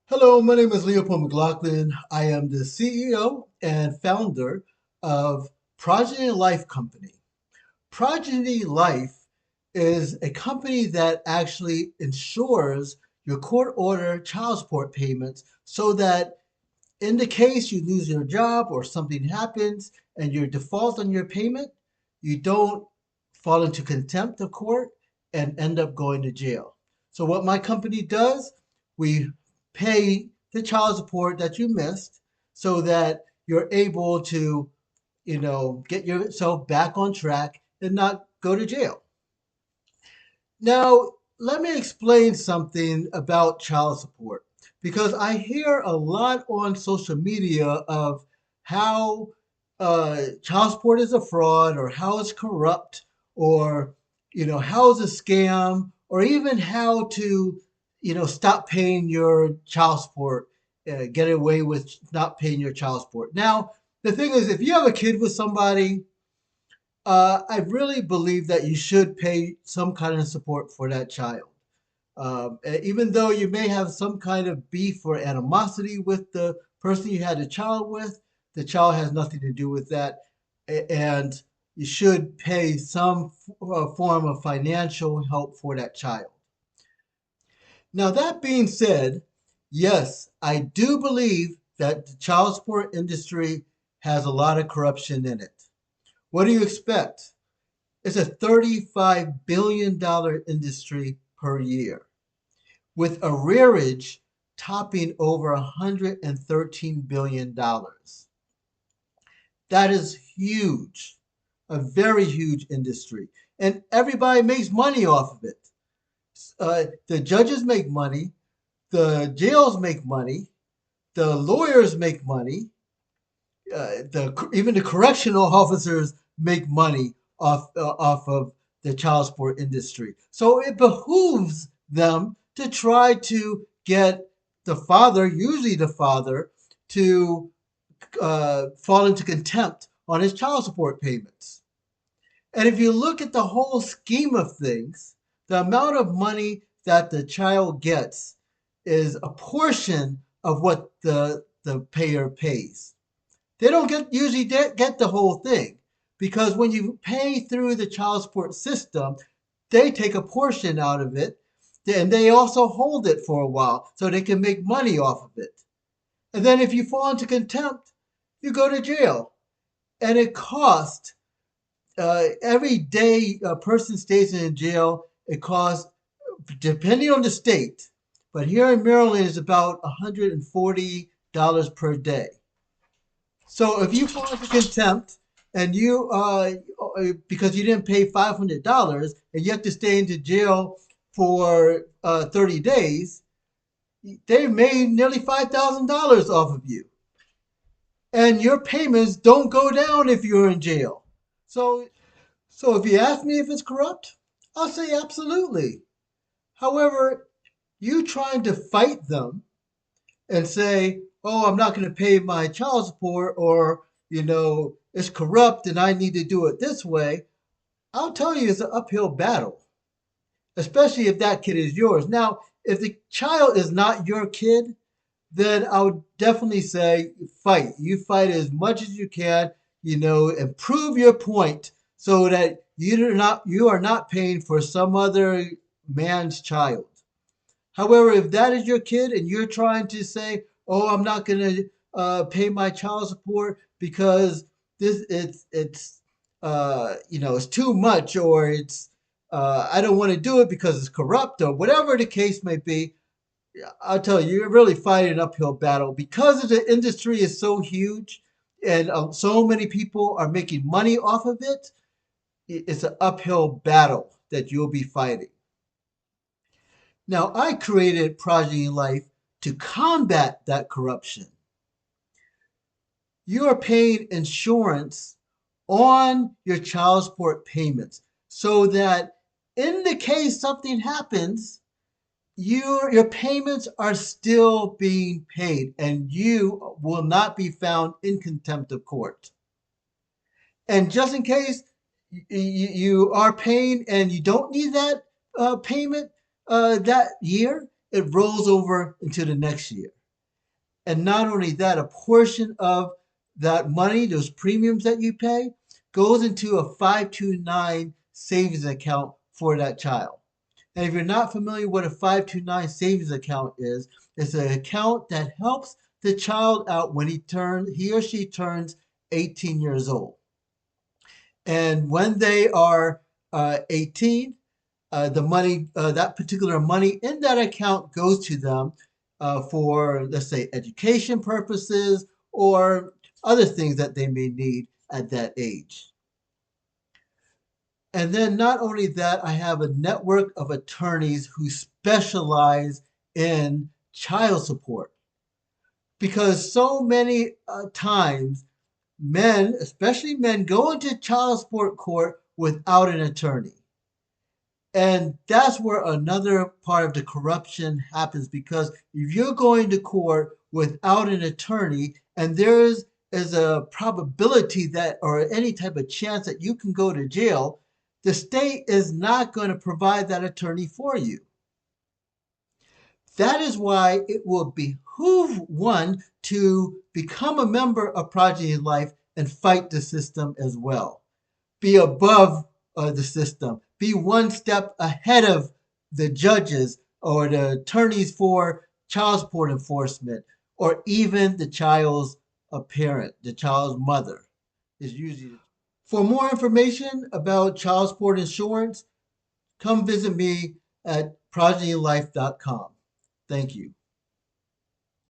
Hello, my name is Leopold McLaughlin. I am the CEO and founder of Progeny Life Company. Progeny Life is a company that actually ensures your court order child support payments so that in the case you lose your job or something happens and you default on your payment, you don't fall into contempt of court and end up going to jail. So, what my company does, we pay the child support that you missed so that you're able to, get yourself back on track and not go to jail. Now, let me explain something about child support because I hear a lot on social media of how child support is a fraud or how it's corrupt or how it's a scam or even how to stop paying your child support, get away with not paying your child support. Now, the thing is, if you have a kid with somebody, I really believe that you should pay some kind of support for that child. Even though you may have some kind of beef or animosity with the person you had a child with, the child has nothing to do with that. And you should pay some form of financial help for that child. Now, that being said, yes, I do believe that the child support industry has a lot of corruption in it. What do you expect? It's a $35 billion industry per year, with arrearage topping over $113 billion. That is huge, a very huge industry. And everybody makes money off of it. The judges make money, the jails make money, the lawyers make money, even the correctional officers make money off of the child support industry. So it behooves them to try to get the father, usually the father, to fall into contempt on his child support payments. And if you look at the whole scheme of things, the amount of money that the child gets is a portion of what the payer pays. They don't usually get the whole thing because when you pay through the child support system, they take a portion out of it and they also hold it for a while so they can make money off of it. And then if you fall into contempt, you go to jail. And it costs every day a person stays in jail, it costs, depending on the state, but here in Maryland, it's about $140 per day. So if you fall into contempt and you because you didn't pay $500 and you have to stay into jail for 30 days, they made nearly $5,000 off of you. And your payments don't go down if you're in jail. So so if you ask me if it's corrupt, I'll say absolutely. However, you trying to fight them and say, "Oh, I'm not going to pay my child support," or it's corrupt and I need to do it this way, I'll tell you it's an uphill battle, especially if that kid is yours. Now, if the child is not your kid, then I would definitely say fight. You fight as much as you can, and prove your point so that you are not paying for some other man's child. However, if that is your kid and you're trying to say, "Oh, I'm not going to pay my child support because it's too much," or it's I don't want to do it because it's corrupt, or whatever the case may be, I'll tell you, you're really fighting an uphill battle because the industry is so huge and so many people are making money off of it. It's an uphill battle that you'll be fighting. Now, I created Progeny Life to combat that corruption. You are paying insurance on your child support payments so that in the case something happens, your payments are still being paid and you will not be found in contempt of court. And just in case you are paying and you don't need that payment that year, it rolls over into the next year. And not only that, a portion of that money, those premiums that you pay, goes into a 529 savings account for that child. And if you're not familiar what a 529 savings account is, it's an account that helps the child out when he or she turns 18 years old. And when they are 18, the money, that particular money in that account goes to them for, let's say, education purposes or other things that they may need at that age. And then not only that, I have a network of attorneys who specialize in child support because so many times men, especially men, go into child support court without an attorney. And that's where another part of the corruption happens because if you're going to court without an attorney and is a probability that or any type of chance that you can go to jail, the state is not going to provide that attorney for you. That is why it will behoove one to become a member of Progeny Life and fight the system as well. Be above the system. Be one step ahead of the judges or the attorneys for child support enforcement, or even the child's parent, the child's mother is usually. For more information about child support insurance, come visit me at progenylife.com. Thank you.